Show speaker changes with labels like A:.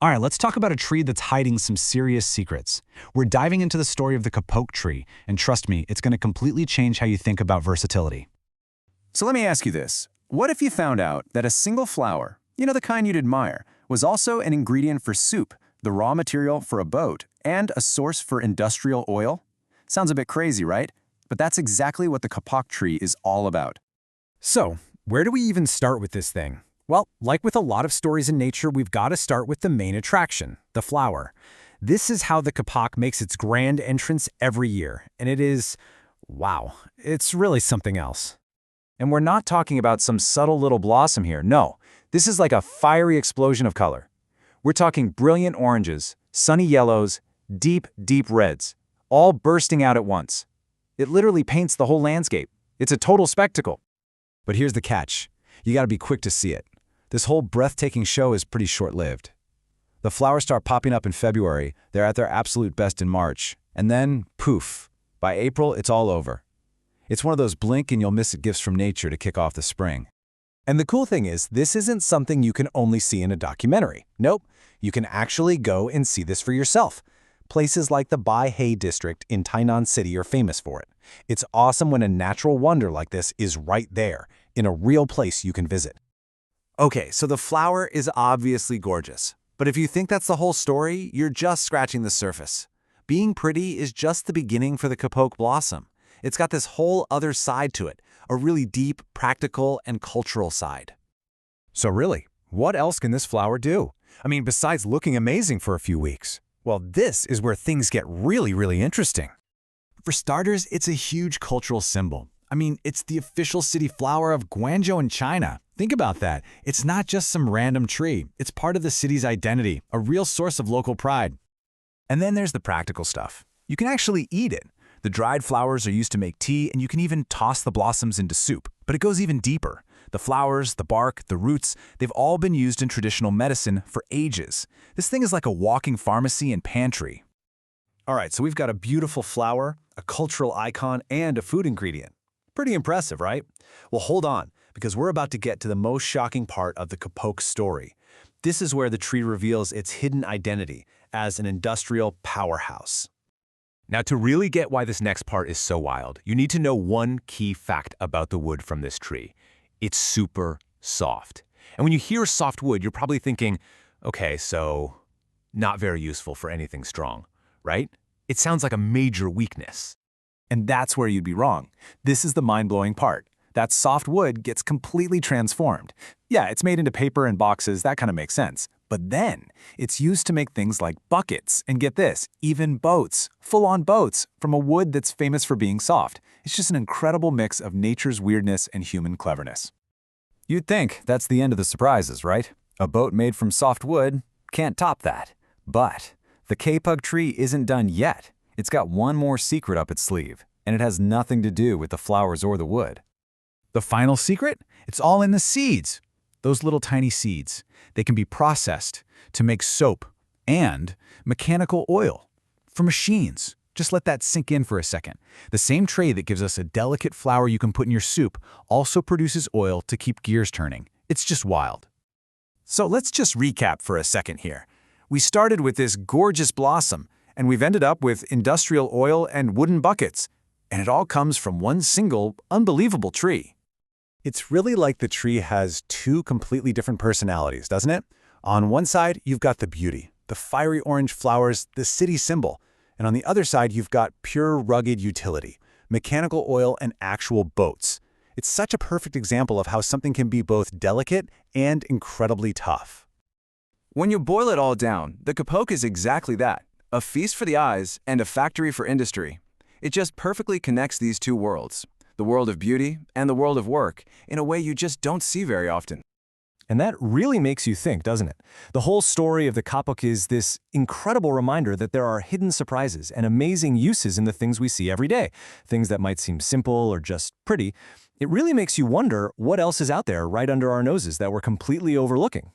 A: All right, let's talk about a tree that's hiding some serious secrets. We're diving into the story of the Kapok tree, and trust me, it's going to completely change how you think about versatility.
B: So let me ask you this. What if you found out that a single flower, the kind you'd admire, was also an ingredient for soup, the raw material for a boat, and a source for industrial oil? Sounds a bit crazy, right? But that's exactly what the kapok tree is all about.
C: So, where do we even start with this thing? Well, like with a lot of stories in nature, we've got to start with the main attraction, the flower. This is how the kapok makes its grand entrance every year, and it is, wow, it's really something else.
B: And we're not talking about some subtle little blossom here, no. This is like a fiery explosion of color. We're talking brilliant oranges, sunny yellows, deep, deep reds, all bursting out at once. It literally paints the whole landscape. It's a total spectacle.
A: But here's the catch. You got to be quick to see it. This whole breathtaking show is pretty short-lived. The flowers start popping up in February, they're at their absolute best in March, and then, poof, by April, it's all over. It's one of those blink-and-you'll-miss-it gifts from nature to kick off the spring.
C: And the cool thing is, this isn't something you can only see in a documentary. Nope, you can actually go and see this for yourself. Places like the Bai He district in Tainan City are famous for it. It's awesome when a natural wonder like this is right there, in a real place you can visit.
B: Okay, so the flower is obviously gorgeous. But if you think that's the whole story, you're just scratching the surface. Being pretty is just the beginning for the kapok blossom. It's got this whole other side to it, a really deep, practical, and cultural side.
C: So really, what else can this flower do? I mean, besides looking amazing for a few weeks? Well, this is where things get really interesting.
A: For starters, it's a huge cultural symbol. I mean, it's the official city flower of Guangzhou in China. Think about that. It's not just some random tree. It's part of the city's identity, a real source of local pride.
B: And then there's the practical stuff. You can actually eat it. The dried flowers are used to make tea, and you can even toss the blossoms into soup. But it goes even deeper. The flowers, the bark, the roots, they've all been used in traditional medicine for ages. This thing is like a walking pharmacy and pantry. All right, so we've got a beautiful flower, a cultural icon, and a food ingredient. Pretty impressive, right? Well, hold on, because we're about to get to the most shocking part of the kapok story. This is where the tree reveals its hidden identity as an industrial powerhouse.
D: Now, to really get why this next part is so wild, you need to know one key fact about the wood from this tree. It's super soft. And when you hear soft wood, you're probably thinking, okay, so not very useful for anything strong, right? It sounds like a major weakness.
B: And that's where you'd be wrong. This is the mind-blowing part. That soft wood gets completely transformed. Yeah, it's made into paper and boxes, that kind of makes sense. But then, it's used to make things like buckets, and get this, even boats, full-on boats, from a wood that's famous for being soft. It's just an incredible mix of nature's weirdness and human cleverness.
A: You'd think that's the end of the surprises, right? A boat made from soft wood can't top that. But the kapok tree isn't done yet. It's got one more secret up its sleeve, and it has nothing to do with the flowers or the wood.
B: The final secret? It's all in the seeds. Those little tiny seeds. They can be processed to make soap and mechanical oil for machines. Just let that sink in for a second. The same tray that gives us a delicate flower you can put in your soup also produces oil to keep gears turning. It's just wild. So let's just recap for a second here. We started with this gorgeous blossom, and we've ended up with industrial oil and wooden buckets. And it all comes from one single, unbelievable tree.
C: It's really like the tree has two completely different personalities, doesn't it? On one side, you've got the beauty, the fiery orange flowers, the city symbol. And on the other side, you've got pure rugged utility, mechanical oil, and actual boats. It's such a perfect example of how something can be both delicate and incredibly tough.
B: When you boil it all down, the kapok is exactly that, a feast for the eyes and a factory for industry. It just perfectly connects these two worlds, the world of beauty and the world of work, in a way you just don't see very often.
C: And that really makes you think, doesn't it? The whole story of the kapok is this incredible reminder that there are hidden surprises and amazing uses in the things we see every day, things that might seem simple or just pretty. It really makes you wonder what else is out there right under our noses that we're completely overlooking.